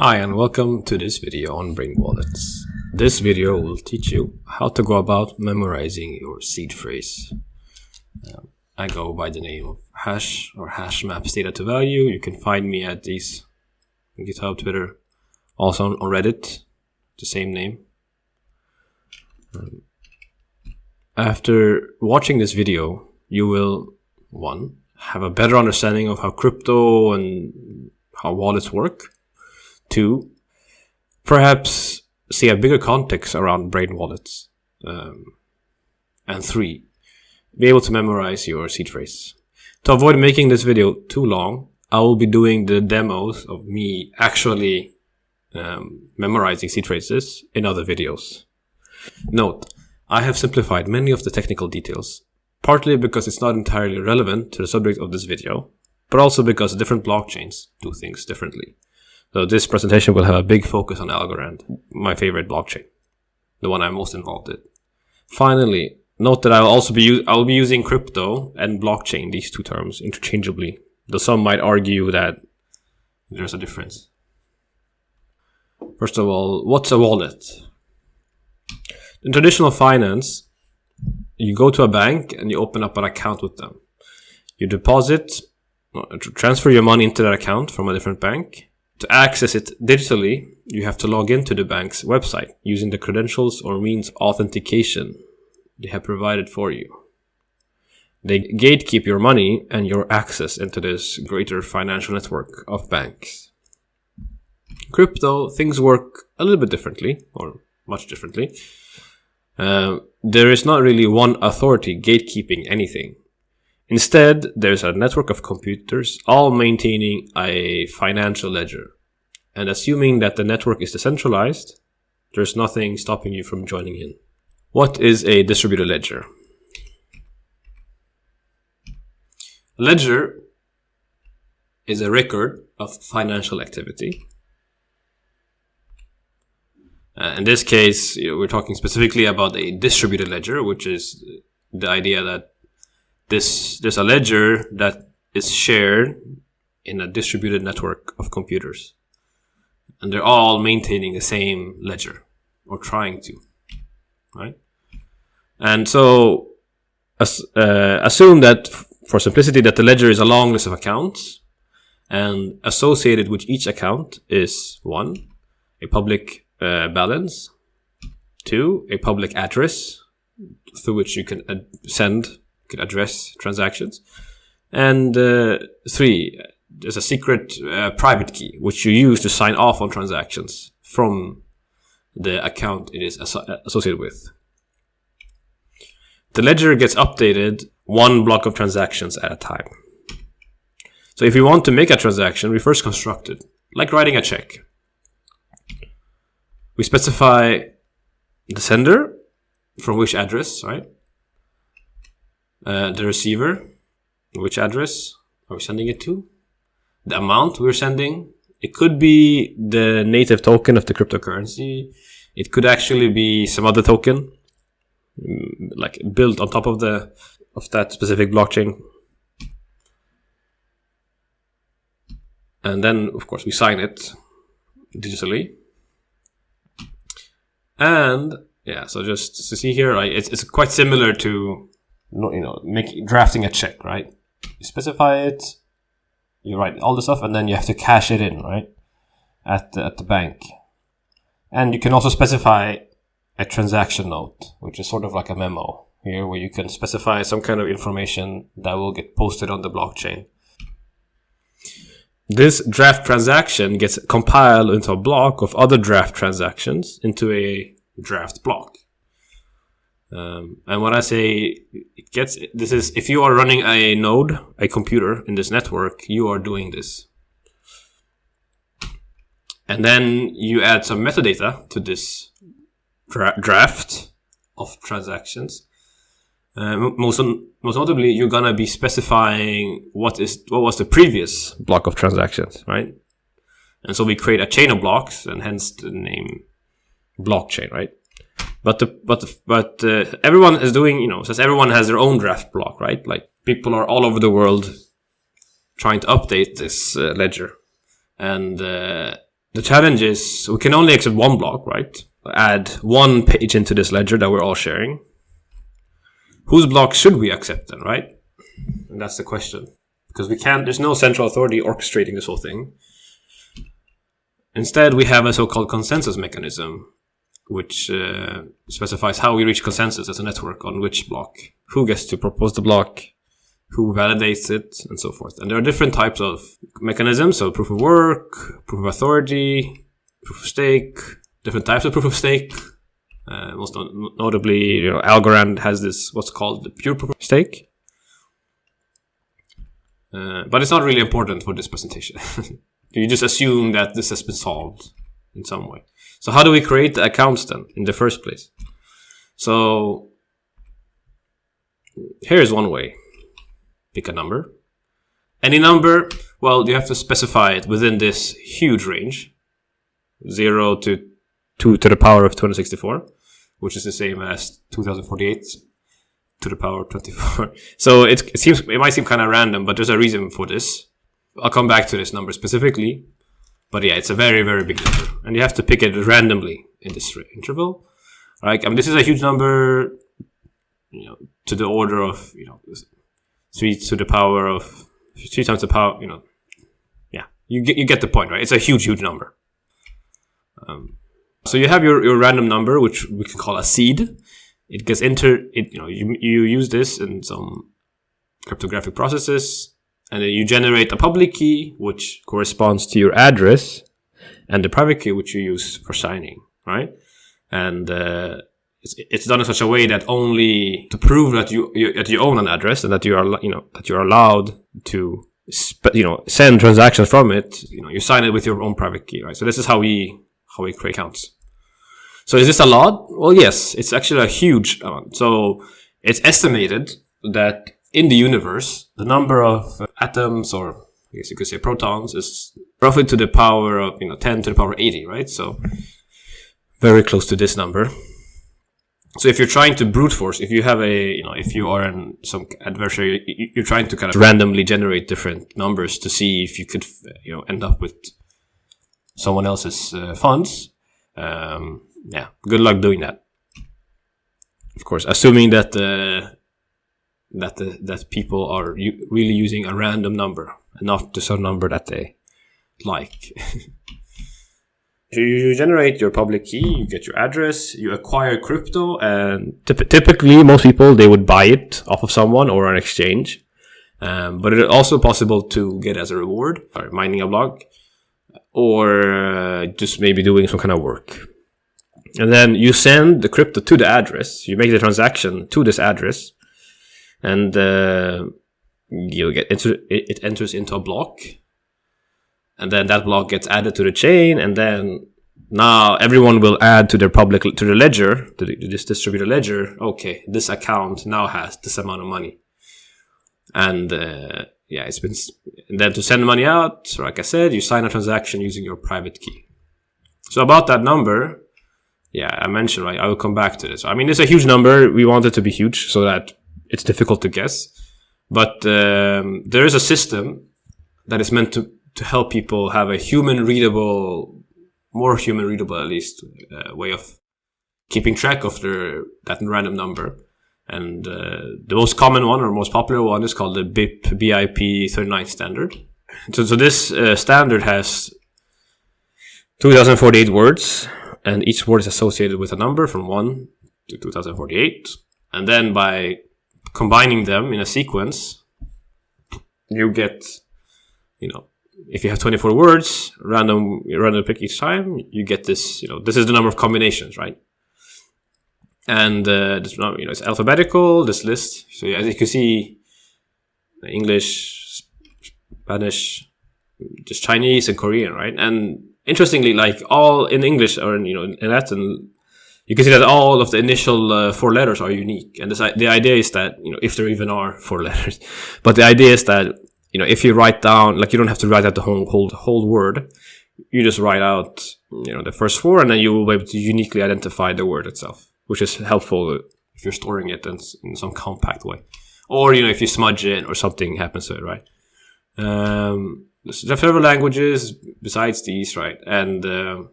Hi and welcome to this video on brain wallets. This video will teach you how to go about memorizing your seed phrase. I go by the name of hash or hash maps data to value. You can find me at these on GitHub, Twitter, also on Reddit, the same name. After watching this video, you will 1. Have a better understanding of how crypto and how wallets work. 2. Perhaps see a bigger context around brain wallets. And 3. Be able to memorize your seed phrase. To avoid making this video too long, I will be doing the demos of me actually memorizing seed phrases in other videos. Note, I have simplified many of the technical details, partly because it's not entirely relevant to the subject of this video, but also because different blockchains do things differently. So this presentation will have a big focus on Aggregate, my favorite blockchain, the one I'm most involved in. Finally, note that I will be using crypto and blockchain, these two terms, interchangeably, though some might argue that there's a difference. First of all, what's a wallet? In traditional finance, you go to a bank and you open up an account with them. You transfer your money into that account from a different bank. To access it digitally, you have to log into the bank's website using the credentials or means of authentication they have provided for you. They gatekeep your money and your access into this greater financial network of banks. Crypto, things work a little bit differently, or much differently. There is not really one authority gatekeeping anything. Instead, there's a network of computers all maintaining a financial ledger. And assuming that the network is decentralized, there's nothing stopping you from joining in. What is a distributed ledger? A ledger is a record of financial activity. In this case, we're talking specifically about a distributed ledger, which is the idea that there's a ledger that is shared in a distributed network of computers. And they're all maintaining the same ledger, or trying to, right? And so assume that, for simplicity, that the ledger is a long list of accounts, and associated with each account is 1, a public balance, 2, a public address through which you can can address transactions, and 3, there's a secret private key which you use to sign off on transactions from the account it is associated with. The ledger gets updated 1 block of transactions at a time. So if we want to make a transaction, we first construct it, like writing a check. We specify the sender, from which address, right? The receiver, which address are we sending it to? The amount we're sending. It could be the native token of the cryptocurrency. It could actually be some other token, like built on top of that specific blockchain. And then, of course, we sign it digitally. And yeah, so just to see here, right, it's quite similar to drafting a check, right? You specify it, you write all the stuff, and then you have to cash it in, right, at the bank. And you can also specify a transaction note, which is sort of like a memo here, where you can specify some kind of information that will get posted on the blockchain. This draft transaction gets compiled into a block of other draft transactions into a draft block. And when I say this is if you are running a node, a computer in this network, you are doing this. And then you add some metadata to this draft of transactions. Most notably, you're gonna be specifying what was the previous block of transactions, right? And so we create a chain of blocks, and hence the name blockchain, right? But everyone is doing, since everyone has their own draft block, right? Like people are all over the world trying to update this ledger, and the challenge is we can only accept one block, right? Add one page into this ledger that we're all sharing. Whose block should we accept then, right? And that's the question. Because there's no central authority orchestrating this whole thing. Instead, we have a so-called consensus mechanism, which specifies how we reach consensus as a network on which block, who gets to propose the block, who validates it, and so forth. And there are different types of mechanisms, so proof of work, proof of authority, proof of stake, different types of proof of stake. Most notably, Algorand has this, what's called the pure proof of stake. But it's not really important for this presentation. You just assume that this has been solved in some way. So how do we create the accounts then in the first place? So here's one way. Pick a number. Any number, well, you have to specify it within this huge range. 0 to 2 to the power of 264, which is the same as 2048 to the power of 24. So it might seem kind of random, but there's a reason for this. I'll come back to this number specifically. But yeah, it's a very, very big number. And you have to pick it randomly in this interval. Right? This is a huge number, to the order of, 3 to the power of, 3 times the power, yeah. You get the point, right? It's a huge, huge number. So you have your random number, which we can call a seed. It gets you use this in some cryptographic processes. And then you generate a public key, which corresponds to your address, and the private key, which you use for signing, right? And it's done in such a way that only to prove that you own an address and that you are allowed to send transactions from it. You sign it with your own private key, right? So this is how we create accounts. So is this a lot? Well, yes, it's actually a huge amount. So it's estimated that in the universe, the number of atoms, or I guess you could say protons, is roughly to the power of 10 to the power 80, right? So very close to this number. So if you're trying to brute force, if you have if you are in some adversary, you're trying to kind of randomly generate different numbers to see if you could end up with someone else's funds. Good luck doing that. Of course, assuming that that people are really using a random number and not just a number that they like. You generate your public key, you get your address, you acquire crypto, and typically most people, they would buy it off of someone or an exchange. But it's also possible to get as a reward, or mining a block, or just maybe doing some kind of work. And then you send the crypto to the address, you make the transaction to this address, and it enters into a block, and then that block gets added to the chain, and then now everyone will add to the ledger, to this distributed ledger. Okay, this account now has this amount of money, and it's been. And then to send money out, like I said, you sign a transaction using your private key. So about that number, I mentioned, right? I will come back to this. It's a huge number. We want it to be huge so that it's difficult to guess, but there is a system that is meant to help people have a more human readable at least, way of keeping track of that random number. And the most common one, or most popular one, is called the BIP 39 standard. So this standard has 2048 words, and each word is associated with a number from 1 to 2048. And then by combining them in a sequence, you get, if you have 24 words, random pick each time, you get this, this is the number of combinations, right? And it's alphabetical, this list. So as you can see, English, Spanish, just Chinese and Korean, right? And interestingly, like all in English or in Latin, you can see that all of the initial 4 letters are unique. And the idea is that, if there even are 4 letters, but the idea is that, if you write down, like, you don't have to write out the whole word. You just write out, the first 4, and then you will be able to uniquely identify the word itself, which is helpful if you're storing it in some compact way. Or, if you smudge it or something happens to it, right? several languages besides these, right? And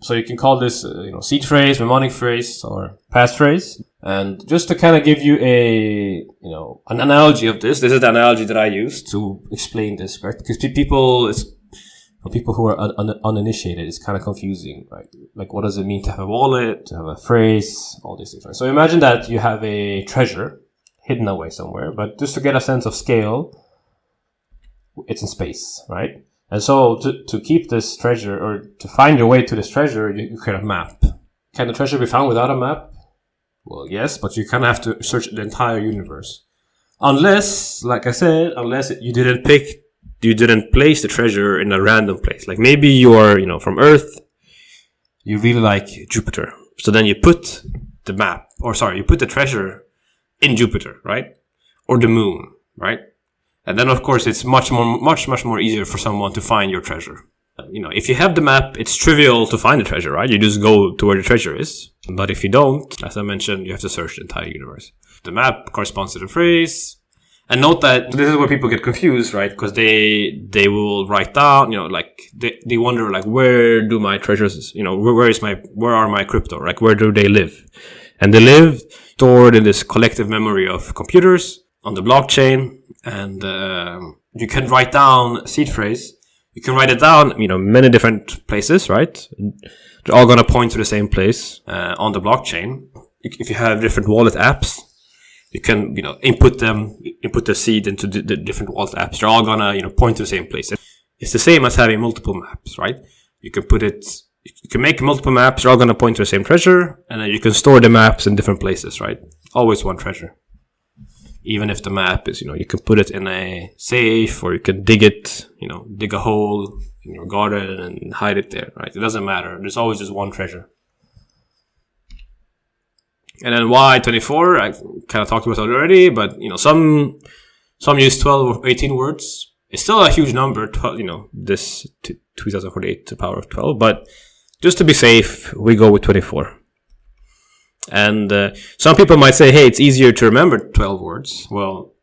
so you can call this seed phrase, mnemonic phrase, or passphrase. And just to kind of give you an analogy of this is the analogy that I use to explain this, right? Because people who are uninitiated, it's kind of confusing, right? Like, what does it mean to have a wallet, to have a phrase, all these things, right? So imagine that you have a treasure hidden away somewhere, but just to get a sense of scale, it's in space, right? And so to keep this treasure, or to find your way to this treasure, you create a map. Can the treasure be found without a map? Well, yes, but you kind of have to search the entire universe. Unless, like I said, you didn't place the treasure in a random place. Like maybe you are, from Earth, you really like Jupiter. So then you put you put the treasure in Jupiter, right? Or the moon, right? And then, of course, it's much more easier for someone to find your treasure. If you have the map, it's trivial to find the treasure, right? You just go to where the treasure is. But if you don't, as I mentioned, you have to search the entire universe. The map corresponds to the phrase. And note that this is where people get confused, right? Because they will write down, they wonder, like, where do my treasures, where are my crypto? Like, where do they live? And they live stored in this collective memory of computers on the blockchain. And you can write down seed phrase. You can write it down, many different places, right? They're all going to point to the same place on the blockchain. If you have different wallet apps, you can, input the seed into the different wallet apps. They're all going to, point to the same place. It's the same as having multiple maps, right? You can make multiple maps. They're all going to point to the same treasure. And then you can store the maps in different places, right? Always one treasure. Even if the map is, you can put it in a safe, or you can dig a hole in your garden and hide it there, right? It doesn't matter. There's always just one treasure. And then why 24? I kind of talked about it already, but, some use 12 or 18 words. It's still a huge number, 12, this 2048 to the power of 12, but just to be safe, we go with 24. And some people might say, hey, it's easier to remember 12 words. Well,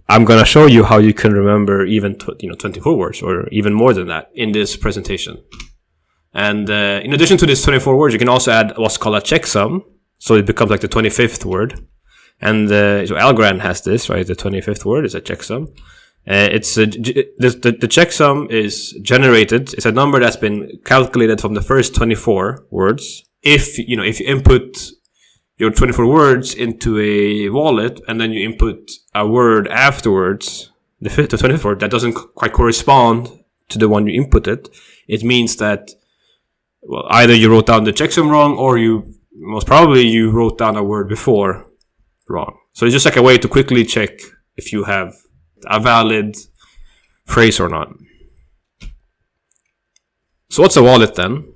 I'm going to show you how you can remember even 24 words, or even more than that, in this presentation. And in addition to this 24 words, you can also add what's called a checksum. So it becomes like the 25th word. And so Algorand has this, right? The 25th word is a checksum. The checksum is generated. It's a number that's been calculated from the first 24 words. If you input your 24 words into a wallet, and then you input a word afterwards, the 25th word that doesn't quite correspond to the one you inputted, it means that, well, either you wrote down the checksum wrong, or most probably you wrote down a word before wrong. So it's just like a way to quickly check if you have a valid phrase or not. So what's a wallet then?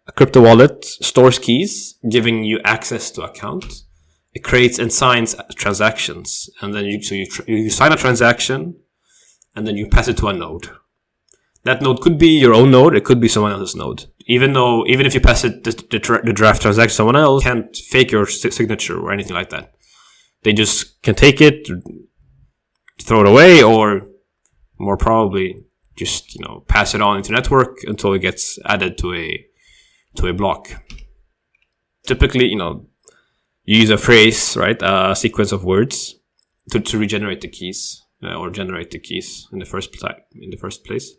A crypto wallet stores keys, giving you access to account. It creates and signs transactions, and then you sign a transaction, and then you pass it to a node. That node could be your own node, it could be someone else's node. Even if you pass it the draft transaction to someone else, can't fake your signature or anything like that. They just can take it, throw it away, or more probably just pass it on into network until it gets added to a block. Typically, you use a phrase, right? A sequence of words to regenerate the keys, or generate the keys in the first place.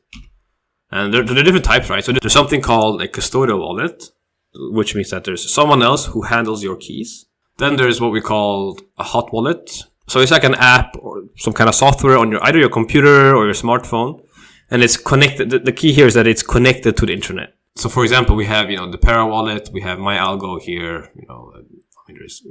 And there are different types, right? So there's something called a custodial wallet, which means that there's someone else who handles your keys. Then there's what we call a hot wallet. So it's like an app or some kind of software on either your computer or your smartphone, and it's connected. The key here is that it's connected to the internet. So, for example, we have, the Para wallet, we have MyAlgo here, there's,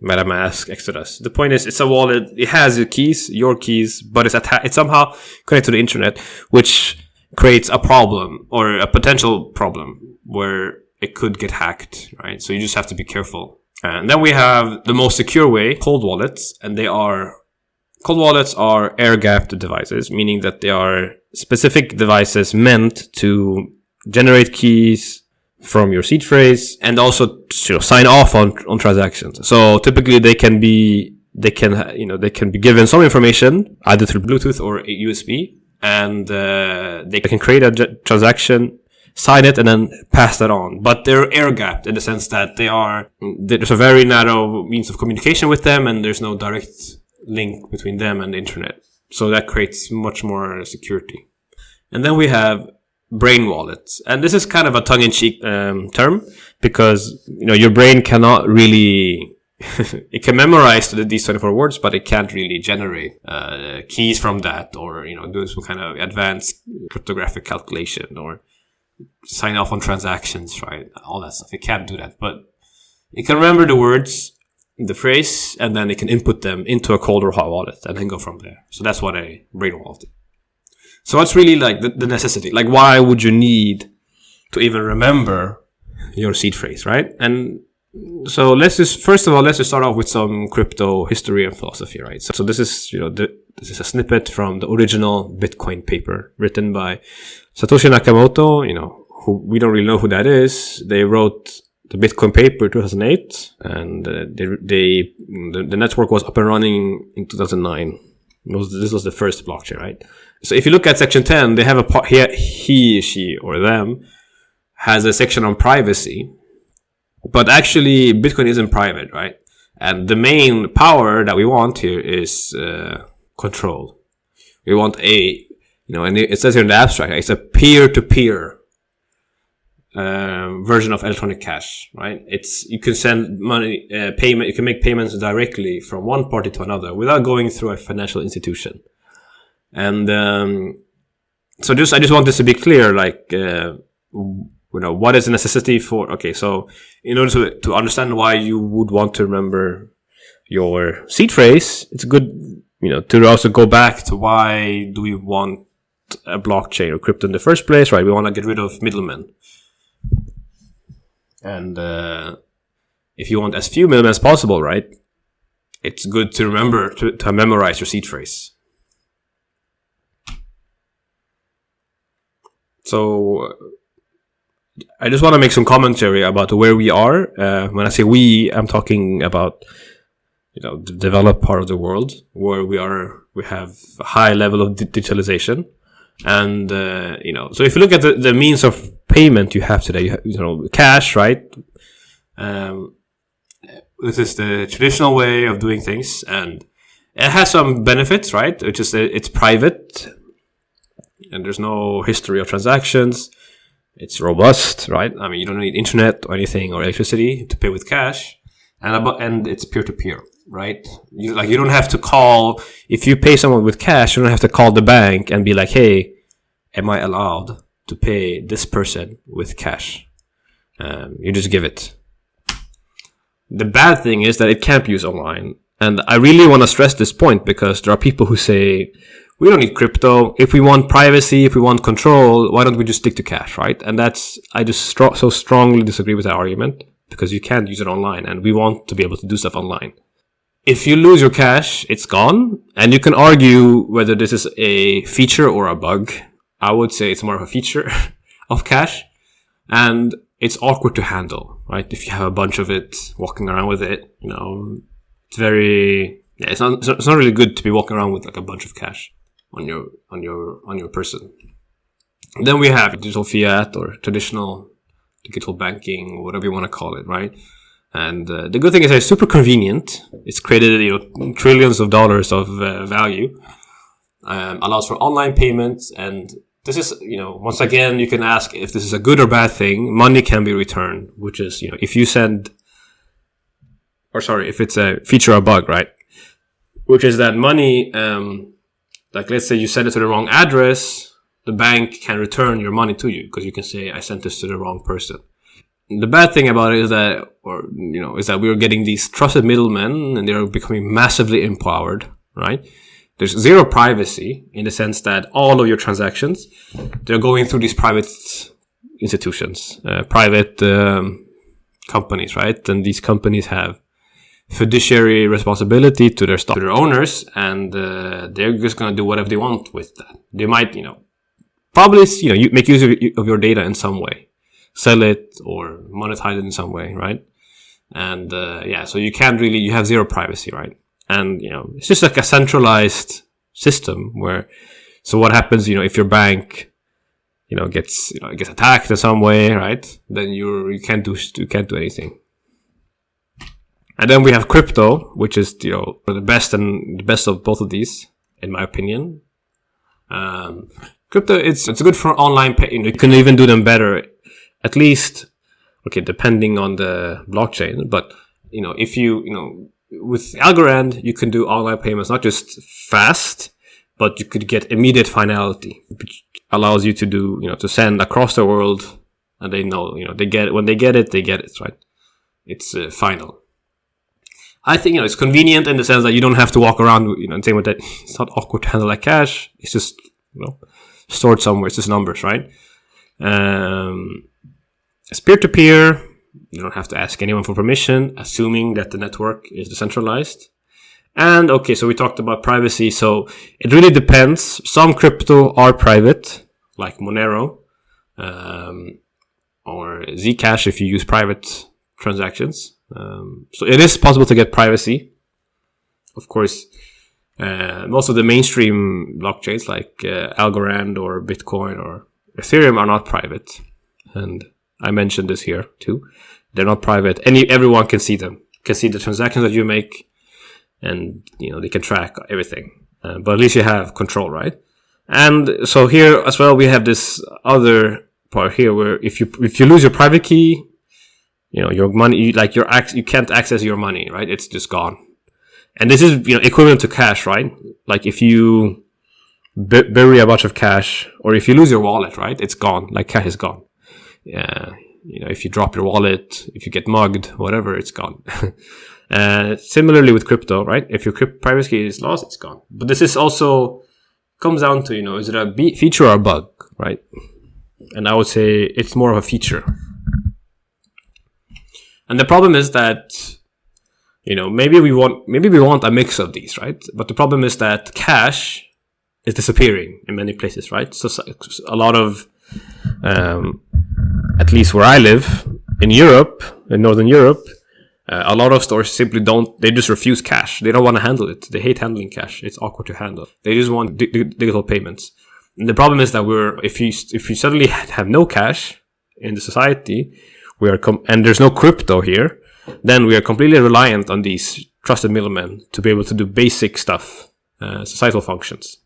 MetaMask, Exodus. The point is, it's a wallet, it has your keys, but it's somehow connected to the internet, which creates a problem, or a potential problem, where it could get hacked, right? So you just have to be careful. And then we have the most secure way, cold wallets, and cold wallets are air-gapped devices, meaning that they are specific devices meant to generate keys from your seed phrase, and also sign off on transactions. So typically they can be they can be given some information either through Bluetooth or a USB, and they can create a transaction, sign it, and then pass that on. But they're air gapped in the sense that there's a very narrow means of communication with them, and there's no direct link between them and the internet. So that creates much more security. And then we have brain wallets, and this is kind of a tongue-in-cheek term, because your brain cannot really it can memorize these 24 words, but it can't really generate keys from that, or do some kind of advanced cryptographic calculation, or sign off on transactions, right? All that stuff. It can't do that, but it can remember the words, the phrase, and then it can input them into a cold or hot wallet and then go from there. So that's what a brain wallet is. So what's really like the necessity? Like, why would you need to even remember your seed phrase, right? And so let's just start off with some crypto history and philosophy, right? So this is this is a snippet from the original Bitcoin paper written by Satoshi Nakamoto. Who we don't really know who that is. They wrote the Bitcoin paper in 2008, and the network was up and running in 2009. This was the first blockchain, right? So if you look at section 10, they have a part here. He, she, or them has a section on privacy. But actually, Bitcoin isn't private, right? And the main power that we want here is control. We want and it says here in the abstract, it's a peer-to-peer version of electronic cash, right? You can send money, payment. You can make payments directly from one party to another without going through a financial institution. And I just want this to be clear, like. What is the necessity for? Okay, so in order to understand why you would want to remember your seed phrase, it's good, to also go back to why do we want a blockchain or crypto in the first place, right? We want to get rid of middlemen. And if you want as few middlemen as possible, right? It's good to remember to memorize your seed phrase. So I just want to make some commentary about where we are. When I say we, I'm talking about, the developed part of the world where we have a high level of digitalization. And, so if you look at the means of payment you have today, you have, cash, right? This is the traditional way of doing things, and it has some benefits, right? Which is it's private, and there's no history of transactions. It's robust, right? I mean, you don't need internet or anything or electricity to pay with cash, and it's peer-to-peer, right? You don't have to call. If you pay someone with cash, you don't have to call the bank and be like, "Hey, am I allowed to pay this person with cash?" You just give it. The bad thing is that it can't be used online, and I really want to stress this point because there are people who say, we don't need crypto. If we want privacy, if we want control, why don't we just stick to cash, right? And I just so strongly disagree with that argument, because you can't use it online, and we want to be able to do stuff online. If you lose your cash, it's gone, and you can argue whether this is a feature or a bug. I would say it's more of a feature of cash, and it's awkward to handle, right? If you have a bunch of it, walking around with it, it's very, it's not really good to be walking around with like a bunch of cash on your person. Then we have digital fiat or traditional digital banking, or whatever you want to call it, right? And the good thing is that it's super convenient. It's created trillions of dollars of value. Allows for online payments, and this is once again you can ask if this is a good or bad thing. Money can be returned, which is if you send, if it's a feature or bug, right? Which is that money. Like, let's say you send it to the wrong address, the bank can return your money to you because you can say, I sent this to the wrong person. The bad thing about it is that, we're getting these trusted middlemen, and they're becoming massively empowered, right? There's zero privacy in the sense that all of your transactions, they're going through these private institutions, private companies, right? And these companies have fiduciary responsibility to their owners, and they're just going to do whatever they want with that. They might, probably, make use of your data in some way, sell it or monetize it in some way, right? And so you can't really, you have zero privacy, right? And, it's just like a centralized system where, so what happens, if your bank, gets attacked in some way, right? Then you can't do anything. And then we have crypto, which is, the best of both of these, in my opinion. Crypto, it's good for online pay. You can even do them better, at least, okay, depending on the blockchain. But, if with Algorand, you can do online payments, not just fast, but you could get immediate finality, which allows you to do, to send across the world, and they know, they get it. When they get it, right? It's final. I think, it's convenient in the sense that you don't have to walk around, and same with that. It's not awkward to handle like cash. It's just, stored somewhere. It's just numbers, right? It's peer-to-peer. You don't have to ask anyone for permission, assuming that the network is decentralized. And, okay, so we talked about privacy. So it really depends. Some crypto are private, like Monero, or Zcash if you use private transactions. So it is possible to get privacy. Of course, most of the mainstream blockchains like Algorand or Bitcoin or Ethereum are not private. And I mentioned this here too. They're not private. Everyone can see them, can see the transactions that you make, and they can track everything. But at least you have control, right? And so here as well, we have this other part here where if you lose your private key, your money, you can't access your money, right? It's just gone. And this is, equivalent to cash, right? Like if you bury a bunch of cash, or if you lose your wallet, right? It's gone. Like cash is gone. Yeah. If you drop your wallet, if you get mugged, whatever, it's gone. Similarly with crypto, right? If your privacy key is lost, it's gone. But this is also comes down to, is it a feature or a bug, right? And I would say it's more of a feature. And the problem is that, maybe we want a mix of these, right? But the problem is that cash is disappearing in many places, right? So a lot of, at least where I live, in Europe, in Northern Europe, a lot of stores simply they just refuse cash. They don't want to handle it. They hate handling cash. It's awkward to handle. They just want digital payments. And the problem is that if you suddenly have no cash in the society, and there's no crypto here, then we are completely reliant on these trusted middlemen to be able to do basic stuff, societal functions.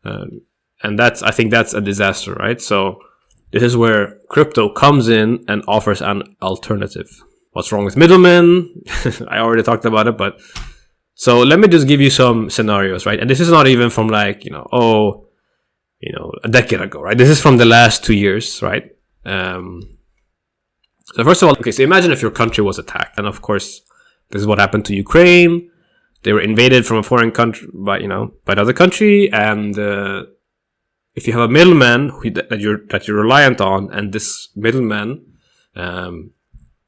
And I think that's a disaster, right? So this is where crypto comes in and offers an alternative. What's wrong with middlemen? I already talked about it, but so let me just give you some scenarios, right? And this is not even from a decade ago, right? This is from the last 2 years, right? So first of all, okay, so imagine if your country was attacked. And of course, this is what happened to Ukraine. They were invaded from a foreign country by another country. And if you have a middleman that you're reliant on, and this middleman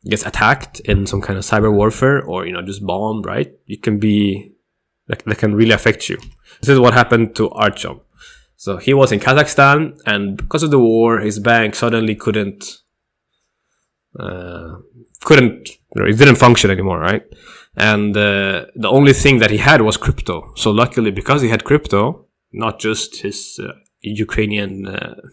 gets attacked in some kind of cyber warfare or, just bombed, right? That can really affect you. This is what happened to Artyom. So he was in Kazakhstan, and because of the war, his bank suddenly it didn't function anymore, right? And the only thing that he had was crypto. So luckily, because he had crypto, not just his Ukrainian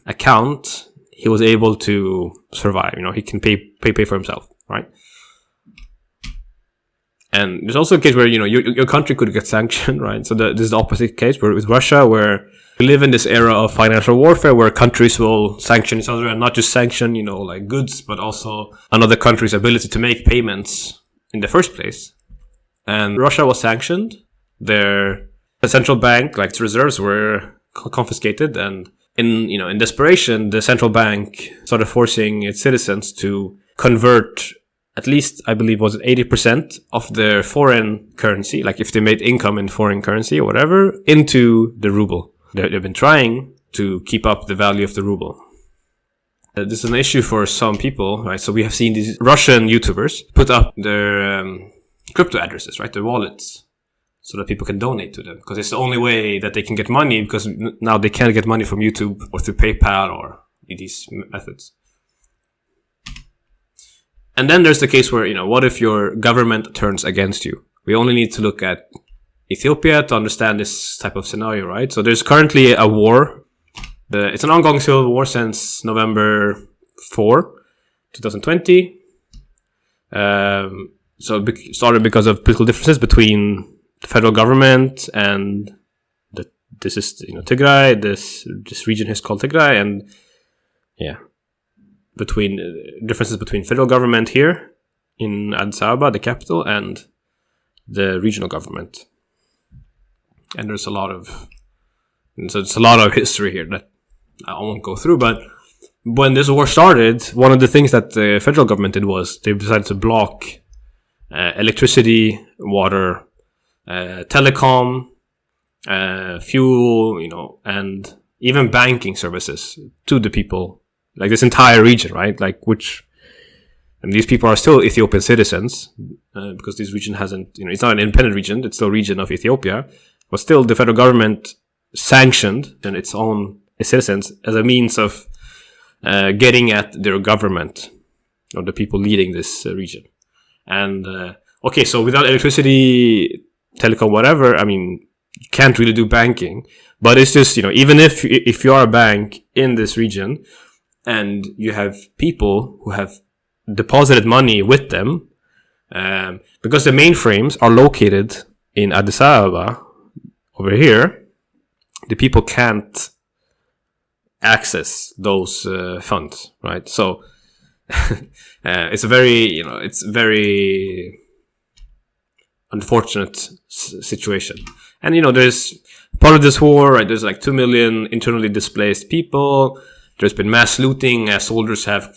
account, he was able to survive. He can pay for himself, right? And there's also a case where your country could get sanctioned, right? So this is the opposite case where with Russia, where we live in this era of financial warfare where countries will sanction each other, and not just sanction, like goods, but also another country's ability to make payments in the first place. And Russia was sanctioned. The central bank, like its reserves, were confiscated, and in desperation, the central bank started forcing its citizens to convert at least, I believe, was 80% of their foreign currency, like if they made income in foreign currency or whatever, into the ruble. They've been trying to keep up the value of the ruble. This is an issue for some people, right? So we have seen these Russian YouTubers put up their crypto addresses, right? Their wallets, so that people can donate to them. Because it's the only way that they can get money, because now they can't get money from YouTube or through PayPal or these methods. And then there's the case where, what if your government turns against you? We only need to look at Ethiopia to understand this type of scenario, right? So there's currently a war. It's an ongoing civil war since November 4, 2020. So it started because of political differences between the federal government and this is, Tigray. This region is called Tigray, and between differences between federal government here in Addis Ababa, the capital, and the regional government. And there's a lot of history here that I won't go through. But when this war started, one of the things that the federal government did was they decided to block electricity, water, telecom, fuel, and even banking services to the people, like this entire region, right? And these people are still Ethiopian citizens, because this region hasn't, it's not an independent region, it's still a region of Ethiopia, but still the federal government sanctioned and its own citizens as a means of getting at their government or the people leading this region. And, so without electricity, telecom, whatever, you can't really do banking. But it's just, even if you are a bank in this region and you have people who have deposited money with them, because the mainframes are located in Addis Ababa over here, the people can't access those funds, right? So it's a very unfortunate situation. And there's part of this war, right? There's like 2 million internally displaced people. There's been mass looting as soldiers have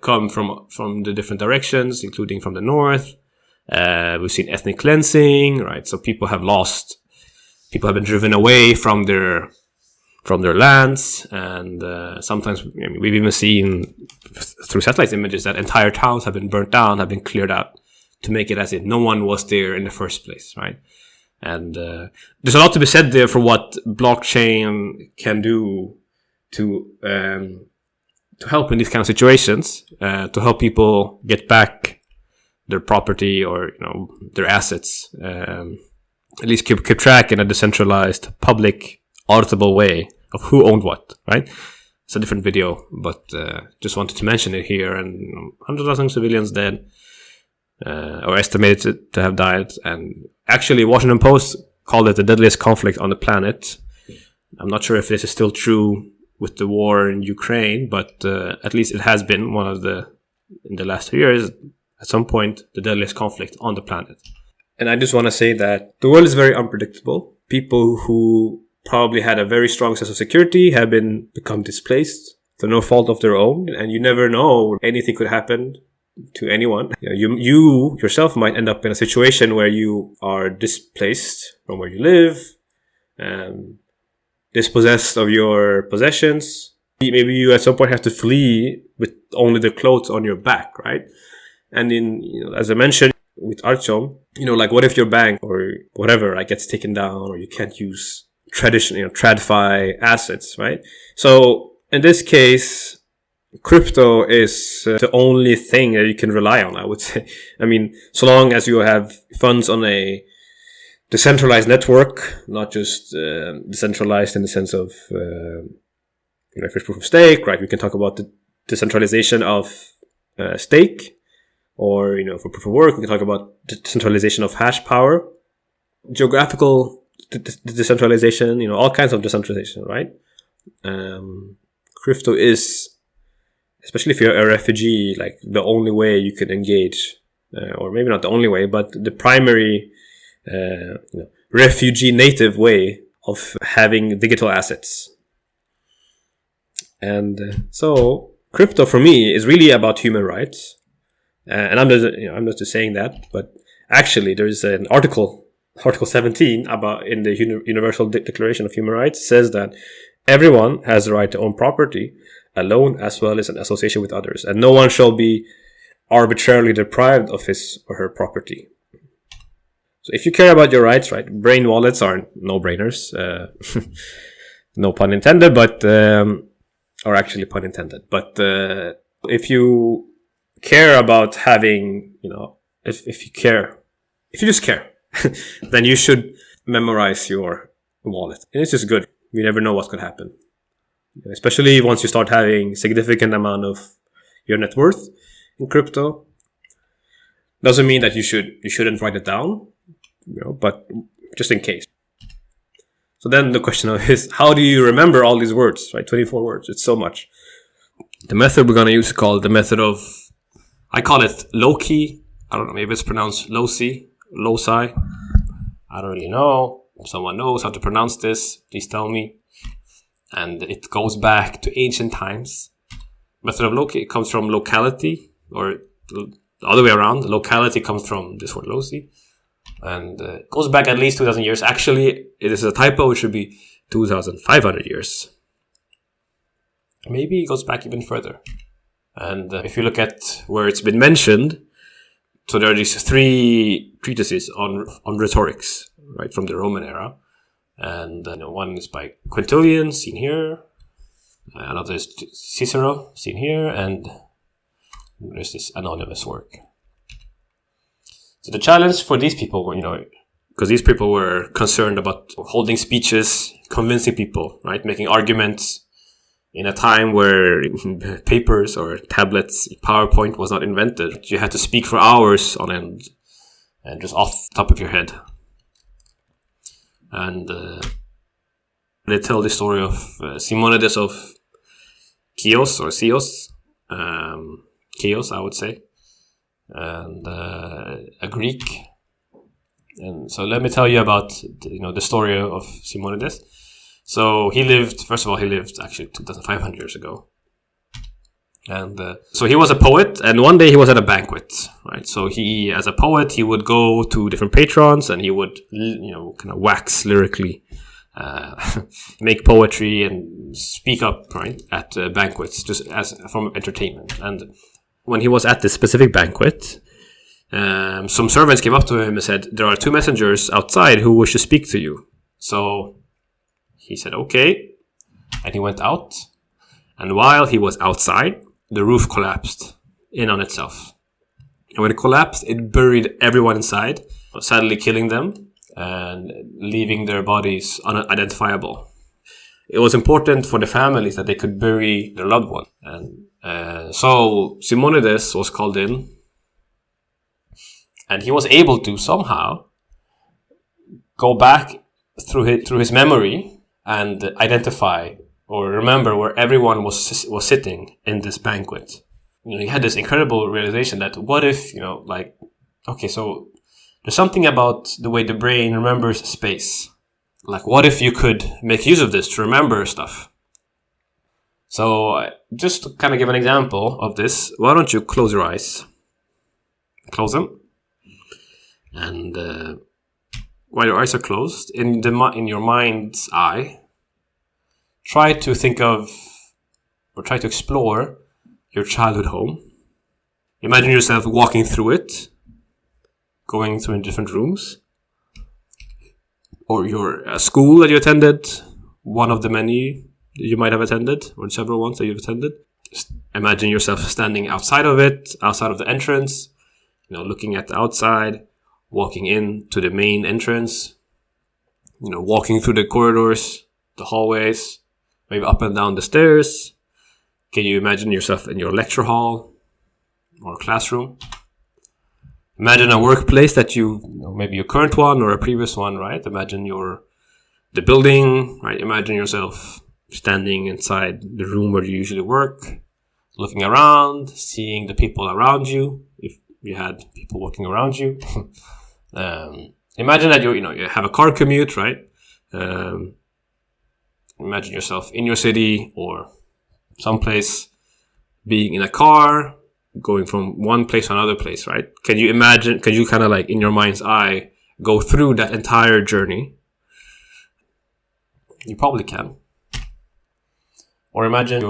come from the different directions, including from the north. We've seen ethnic cleansing, right? So people have been driven away from their lands, and sometimes we've even seen through satellite images that entire towns have been burnt down, have been cleared out to make it as if no one was there in the first place, right? And there's a lot to be said there for what blockchain can do to help in these kind of situations, to help people get back their property or their assets, at least keep track in a decentralized, public, auditable way of who owned what, right? It's a different video, but just wanted to mention it here. And 100,000 civilians dead, or estimated to have died. And actually, Washington Post called it the deadliest conflict on the planet. I'm not sure if this is still true with the war in Ukraine, but at least it has been one of in the last 2 years, at some point, the deadliest conflict on the planet. And I just want to say that the world is very unpredictable. People who probably had a very strong sense of security have become displaced through no fault of their own, and you never know, anything could happen to anyone. You yourself might end up in a situation where you are displaced from where you live, dispossessed of your possessions. Maybe you at some point have to flee with only the clothes on your back, right? And as I mentioned with Artyom, like what if your bank or whatever gets taken down, or you can't use traditional, TradFi assets, right? So in this case, crypto is the only thing that you can rely on, I would say. So long as you have funds on a decentralized network, not just decentralized in the sense of, if it's proof of stake, right? We can talk about the decentralization of stake, or, for proof of work, we can talk about the decentralization of hash power, geographical decentralization, all kinds of decentralization, right? Crypto is, especially if you're a refugee, like the only way you can engage, or maybe not the only way, but the primary refugee native way of having digital assets. And so crypto for me is really about human rights. And I'm not just saying that, but actually there's an Article 17 in the Universal Declaration of Human Rights says that everyone has the right to own property alone as well as in association with others, and no one shall be arbitrarily deprived of his or her property. So if you care about your rights, right, brain wallets are no-brainers. No pun intended, but or actually pun intended. But if you care about having, if you just care, then you should memorize your wallet. And it's just good. You never know what's going to happen. Especially once you start having significant amount of your net worth in crypto. Doesn't mean that you shouldn't write it down, but just in case. So then the question is, how do you remember all these words, right? 24 words. It's so much. The method we're going to use is called the method of, I call it low-key. I don't know, maybe it's pronounced low-si. I don't really know. If someone knows how to pronounce this, please tell me. And it goes back to ancient times. Method of low-key, it comes from locality, or the other way around. Locality comes from this word low-si. And it goes back at least 2,000 years. Actually, it is a typo. It should be 2,500 years. Maybe it goes back even further. And if you look at where it's been mentioned, so there are these 3 treatises on rhetorics, right, from the Roman era. And one is by Quintilian, seen here. Another is Cicero, seen here. And there's this anonymous work. So the challenge for these people, because these people were concerned about holding speeches, convincing people, right, making arguments in a time where papers or tablets, PowerPoint was not invented. You had to speak for hours on end and just off the top of your head. And they tell the story of Simonides of Chios, or Chios, Chios, I would say, and a Greek. And so let me tell you about the story of Simonides. So he lived actually 2,500 years ago. And so he was a poet, and one day he was at a banquet, right? So he, as a poet, he would go to different patrons and he would, kind of wax lyrically, make poetry and speak up, right, at banquets, just as a form of entertainment. And when he was at this specific banquet, some servants came up to him and said, "There are 2 messengers outside who wish to speak to you." So he said, "Okay." And he went out. And while he was outside, the roof collapsed in on itself. And when it collapsed, it buried everyone inside, sadly killing them and leaving their bodies unidentifiable. It was important for the families that they could bury their loved one. And so Simonides was called in, and he was able to somehow go back through his memory and identify or remember where everyone was sitting in this banquet. He had this incredible realization that what if, okay, so there's something about the way the brain remembers space. Like, what if you could make use of this to remember stuff? So just to kind of give an example of this, why don't you close your eyes? Close them. And while your eyes are closed, in your mind's eye, try to think of, or try to explore your childhood home. Imagine yourself walking through it, going through in different rooms, or your school that you attended, one of the many you might have attended, or several ones that you've attended. Just imagine yourself standing outside of it, outside of the entrance, looking at the outside, walking into the main entrance, walking through the corridors, the hallways, maybe up and down the stairs. Can you imagine yourself in your lecture hall or classroom? Imagine a workplace that maybe your current one or a previous one, right? Imagine the building, right? Imagine yourself standing inside the room where you usually work, looking around, seeing the people around you, if you had people walking around you. Imagine that you have a car commute, right? Imagine yourself in your city or someplace, being in a car, going from one place to another place, right? Can you kind of in your mind's eye go through that entire journey? You probably can. Or imagine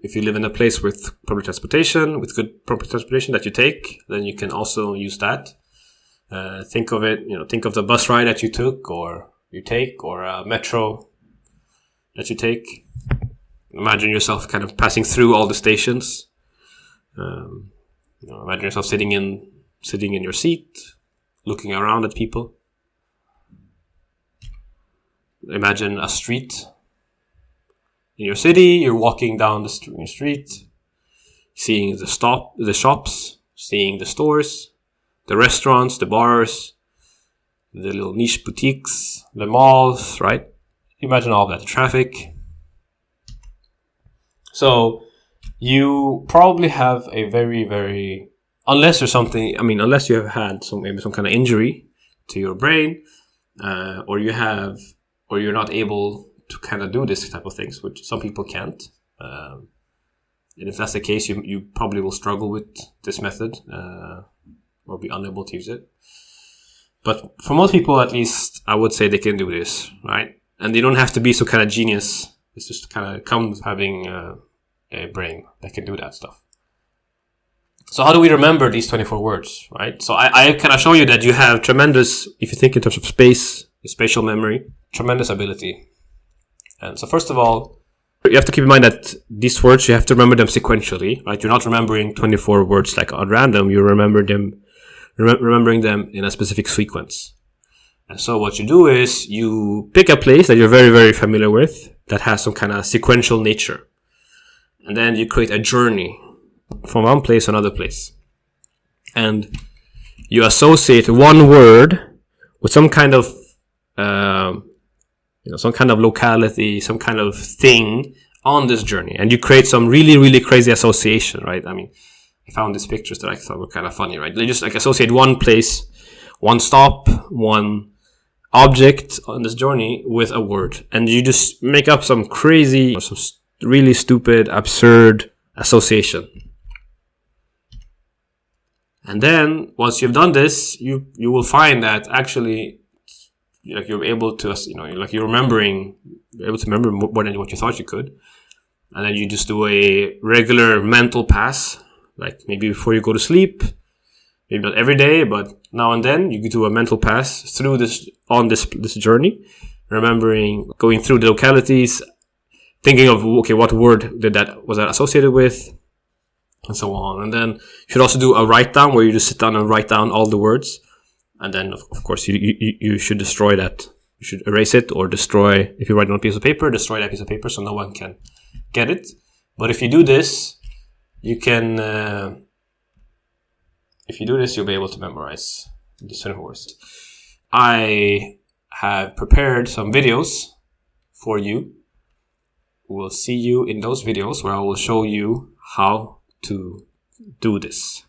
if you live in a place with public transportation, with good public transportation that you take, then you can also use that. Think of it, think of the bus ride that you took or you take, or a metro that you take. Imagine yourself kind of passing through all the stations. Imagine yourself sitting in your seat, looking around at people. imagine a street in your city. You're walking down the street, seeing the shops, seeing the stores, the restaurants, the bars, the little niche boutiques, the malls, right? Imagine all that, the traffic. So you probably have a very, very, unless you have had maybe some kind of injury to your brain, or you're not able to kind of do this type of things, which some people can't. And if that's the case, you probably will struggle with this method, or be unable to use it. But for most people, at least, I would say they can do this, right? And they don't have to be so kind of genius. It's just kind of comes having a brain that can do that stuff. So how do we remember these 24 words, right? So I kind of show you that you have tremendous, if you think in terms of space, spatial memory, tremendous ability. And so first of all, you have to keep in mind that these words, you have to remember them sequentially, right? You're not remembering 24 words like at random. You remembering them in a specific sequence. And so what you do is you pick a place that you're very, very familiar with that has some kind of sequential nature. And then you create a journey from one place to another place. And you associate one word with some kind of, some kind of locality, some kind of thing on this journey. And you create some really, really crazy association, right? I mean, I found these pictures that I thought were kind of funny, right? They just like associate one place, one stop, one object on this journey with a word. And you just make up some crazy, some really stupid, absurd association. And then once you've done this, you will find that actually, like, you're able to, you're able to remember more than what you thought you could. And then you just do a regular mental pass, like maybe before you go to sleep, maybe not every day, but now and then you do a mental pass through this journey, remembering, going through the localities, thinking of, okay, what word was that associated with, and so on. And then you should also do a write down where you just sit down and write down all the words. And then, of course, you should destroy that. You should erase it or destroy, if you write it on a piece of paper, destroy that piece of paper so no one can get it. But if you do this, you can, you'll be able to memorize these 24 words. I have prepared some videos for you. We'll see you in those videos where I will show you how to do this.